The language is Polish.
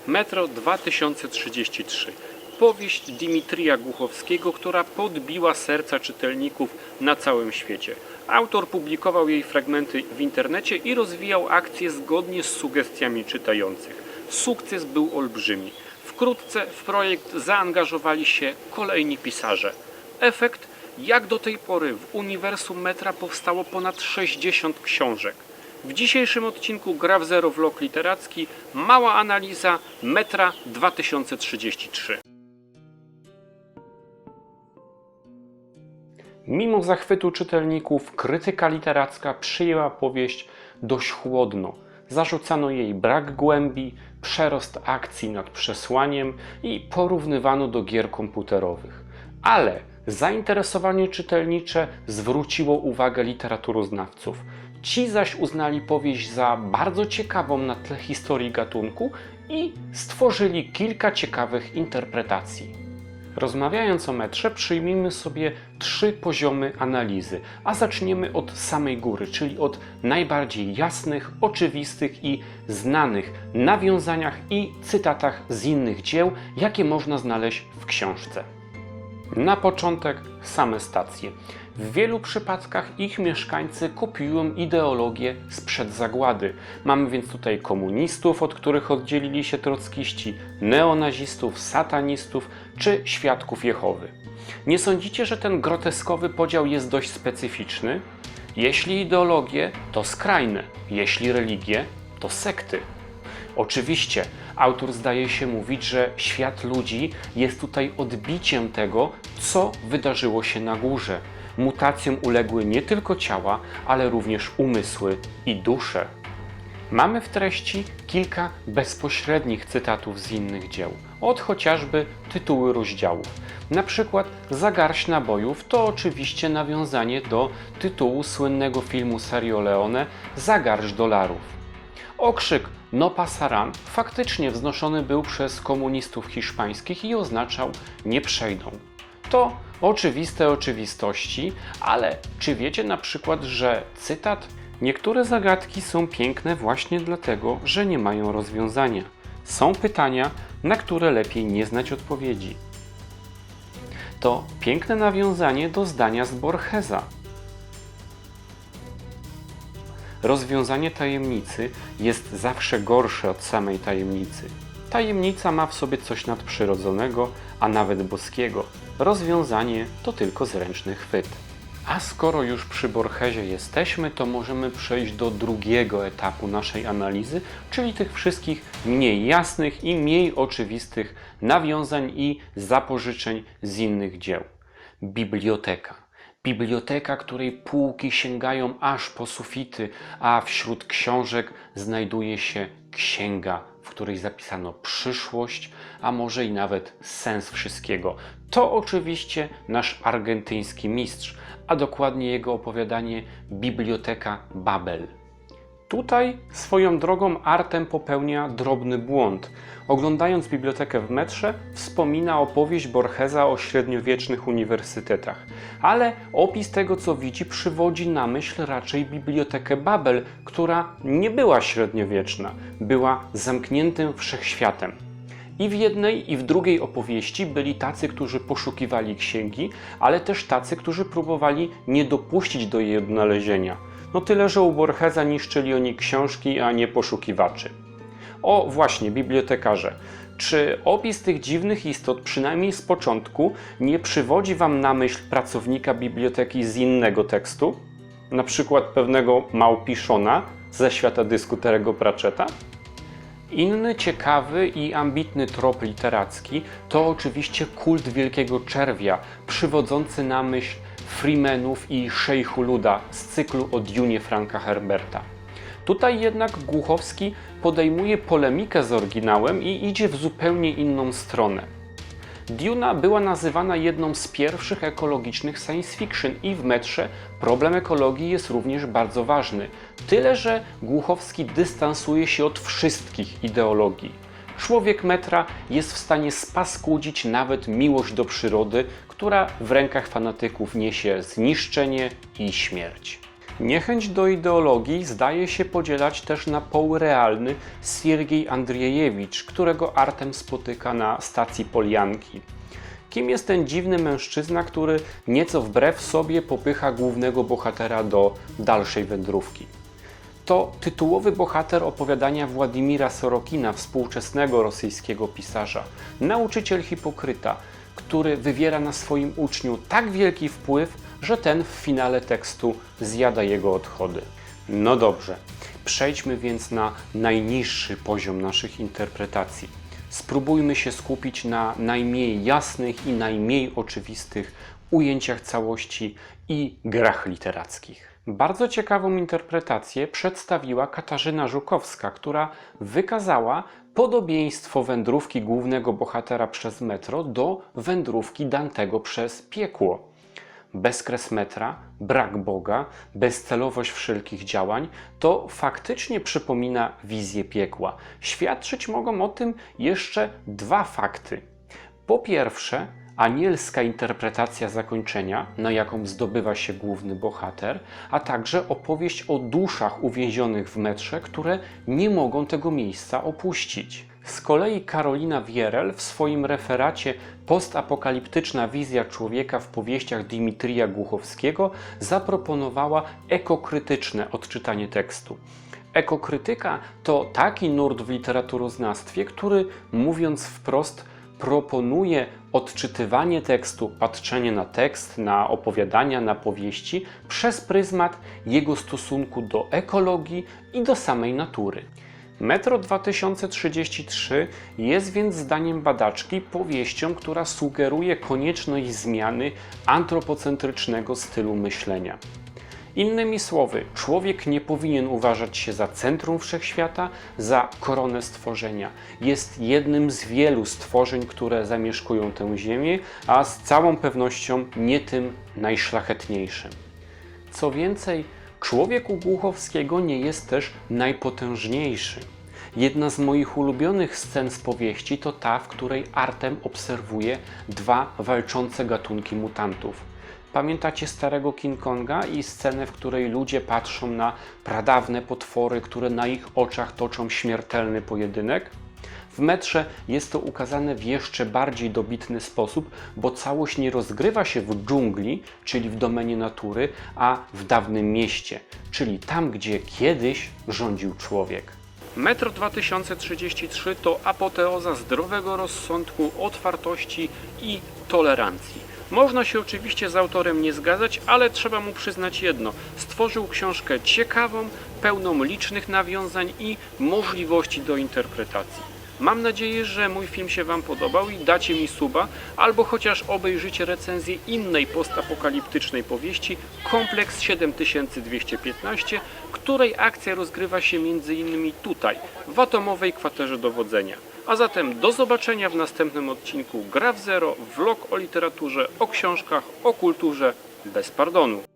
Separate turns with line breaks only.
Metro 2033. Powieść Dimitrija Głuchowskiego, która podbiła serca czytelników na całym świecie. Autor publikował jej fragmenty w internecie i rozwijał akcję zgodnie z sugestiami czytających. Sukces był olbrzymi. Wkrótce w projekt zaangażowali się kolejni pisarze. Efekt? Jak do tej pory w uniwersum Metra powstało ponad 60 książek. W dzisiejszym odcinku Gra w Zero vlog literacki, mała analiza Metra 2033. Mimo zachwytu czytelników, krytyka literacka przyjęła powieść dość chłodno. Zarzucano jej brak głębi, przerost akcji nad przesłaniem i porównywano do gier komputerowych. Ale zainteresowanie czytelnicze zwróciło uwagę literaturoznawców. Ci zaś uznali powieść za bardzo ciekawą na tle historii gatunku i stworzyli kilka ciekawych interpretacji. Rozmawiając o metrze, przyjmijmy sobie 3 poziomy analizy, a zaczniemy od samej góry, czyli od najbardziej jasnych, oczywistych i znanych nawiązaniach i cytatach z innych dzieł, jakie można znaleźć w książce. Na początek same stacje. W wielu przypadkach ich mieszkańcy kopiują ideologię sprzed zagłady. Mamy więc tutaj komunistów, od których oddzielili się trockiści, neonazistów, satanistów czy świadków Jehowy. Nie sądzicie, że ten groteskowy podział jest dość specyficzny? Jeśli ideologie, to skrajne, jeśli religie, to sekty. Oczywiście autor zdaje się mówić, że świat ludzi jest tutaj odbiciem tego, co wydarzyło się na górze. Mutacjom uległy nie tylko ciała, ale również umysły i dusze. Mamy w treści kilka bezpośrednich cytatów z innych dzieł, od chociażby tytuły rozdziałów. Na przykład Za garść nabojów to oczywiście nawiązanie do tytułu słynnego filmu Sergio Leone Za garść dolarów. Okrzyk No pasaran faktycznie wznoszony był przez komunistów hiszpańskich i oznaczał nie przejdą. To oczywiste oczywistości, ale czy wiecie na przykład, że cytat niektóre zagadki są piękne właśnie dlatego, że nie mają rozwiązania. Są pytania, na które lepiej nie znać odpowiedzi. To piękne nawiązanie do zdania z Borgesa. Rozwiązanie tajemnicy jest zawsze gorsze od samej tajemnicy. Tajemnica ma w sobie coś nadprzyrodzonego, a nawet boskiego. Rozwiązanie to tylko zręczny chwyt. A skoro już przy Borgesie jesteśmy, to możemy przejść do drugiego etapu naszej analizy, czyli tych wszystkich mniej jasnych i mniej oczywistych nawiązań i zapożyczeń z innych dzieł. Biblioteka. Biblioteka, której półki sięgają aż po sufity, a wśród książek znajduje się księga, w której zapisano przyszłość, a może i nawet sens wszystkiego. To oczywiście nasz argentyński mistrz, a dokładnie jego opowiadanie Biblioteka Babel. Tutaj swoją drogą Artem popełnia drobny błąd. Oglądając bibliotekę w metrze, wspomina opowieść Borgesa o średniowiecznych uniwersytetach. Ale opis tego, co widzi, przywodzi na myśl raczej Bibliotekę Babel, która nie była średniowieczna, była zamkniętym wszechświatem. I w jednej, i w drugiej opowieści byli tacy, którzy poszukiwali księgi, ale też tacy, którzy próbowali nie dopuścić do jej odnalezienia. No tyle, że u Borgesa niszczyli oni książki, a nie poszukiwaczy. O właśnie, bibliotekarze. Czy opis tych dziwnych istot, przynajmniej z początku, nie przywodzi Wam na myśl pracownika biblioteki z innego tekstu? Na przykład pewnego Małpiszona ze świata dysku Terry'ego Pratchetta? Inny ciekawy i ambitny trop literacki to oczywiście kult Wielkiego Czerwia, przywodzący na myśl Freemanów i Szejchu Luda z cyklu o Dunie Franka Herberta. Tutaj jednak Głuchowski podejmuje polemikę z oryginałem i idzie w zupełnie inną stronę. Duna była nazywana jedną z pierwszych ekologicznych science fiction i w metrze problem ekologii jest również bardzo ważny. Tyle, że Głuchowski dystansuje się od wszystkich ideologii. Człowiek metra jest w stanie spaskudzić nawet miłość do przyrody, która w rękach fanatyków niesie zniszczenie i śmierć. Niechęć do ideologii zdaje się podzielać też na poły realny Siergiej Andrzejewicz, którego Artem spotyka na stacji Polianki. Kim jest ten dziwny mężczyzna, który nieco wbrew sobie popycha głównego bohatera do dalszej wędrówki? To tytułowy bohater opowiadania Władimira Sorokina, współczesnego rosyjskiego pisarza, nauczyciel hipokryta, który wywiera na swoim uczniu tak wielki wpływ, że ten w finale tekstu zjada jego odchody. No dobrze, przejdźmy więc na najniższy poziom naszych interpretacji. Spróbujmy się skupić na najmniej jasnych i najmniej oczywistych ujęciach całości i grach literackich. Bardzo ciekawą interpretację przedstawiła Katarzyna Żukowska, która wykazała podobieństwo wędrówki głównego bohatera przez metro do wędrówki Dantego przez piekło. Bezkres metra, brak Boga, bezcelowość wszelkich działań to faktycznie przypomina wizję piekła. Świadczyć mogą o tym jeszcze dwa fakty. Po pierwsze, anielska interpretacja zakończenia, na jaką zdobywa się główny bohater, a także opowieść o duszach uwięzionych w metrze, które nie mogą tego miejsca opuścić. Z kolei Karolina Wierel w swoim referacie Postapokaliptyczna wizja człowieka w powieściach Dimitrija Głuchowskiego zaproponowała ekokrytyczne odczytanie tekstu. Ekokrytyka to taki nurt w literaturoznawstwie, który, mówiąc wprost, proponuje odczytywanie tekstu, patrzenie na tekst, na opowiadania, na powieści przez pryzmat jego stosunku do ekologii i do samej natury. Metro 2033 jest więc zdaniem badaczki powieścią, która sugeruje konieczność zmiany antropocentrycznego stylu myślenia. Innymi słowy, człowiek nie powinien uważać się za centrum wszechświata, za koronę stworzenia. Jest jednym z wielu stworzeń, które zamieszkują tę ziemię, a z całą pewnością nie tym najszlachetniejszym. Co więcej, człowiek u Głuchowskiego nie jest też najpotężniejszy. Jedna z moich ulubionych scen z powieści to ta, w której Artem obserwuje dwa walczące gatunki mutantów. Pamiętacie starego King Konga i scenę, w której ludzie patrzą na pradawne potwory, które na ich oczach toczą śmiertelny pojedynek? W metrze jest to ukazane w jeszcze bardziej dobitny sposób, bo całość nie rozgrywa się w dżungli, czyli w domenie natury, a w dawnym mieście, czyli tam, gdzie kiedyś rządził człowiek. Metro 2033 to apoteoza zdrowego rozsądku, otwartości i tolerancji. Można się oczywiście z autorem nie zgadzać, ale trzeba mu przyznać jedno. Stworzył książkę ciekawą, pełną licznych nawiązań i możliwości do interpretacji. Mam nadzieję, że mój film się Wam podobał i dacie mi suba, albo chociaż obejrzycie recenzję innej postapokaliptycznej powieści Kompleks 7215, której akcja rozgrywa się m.in. tutaj, w atomowej kwaterze dowodzenia. A zatem do zobaczenia w następnym odcinku Gra w Zero, vlog o literaturze, o książkach, o kulturze, bez pardonu.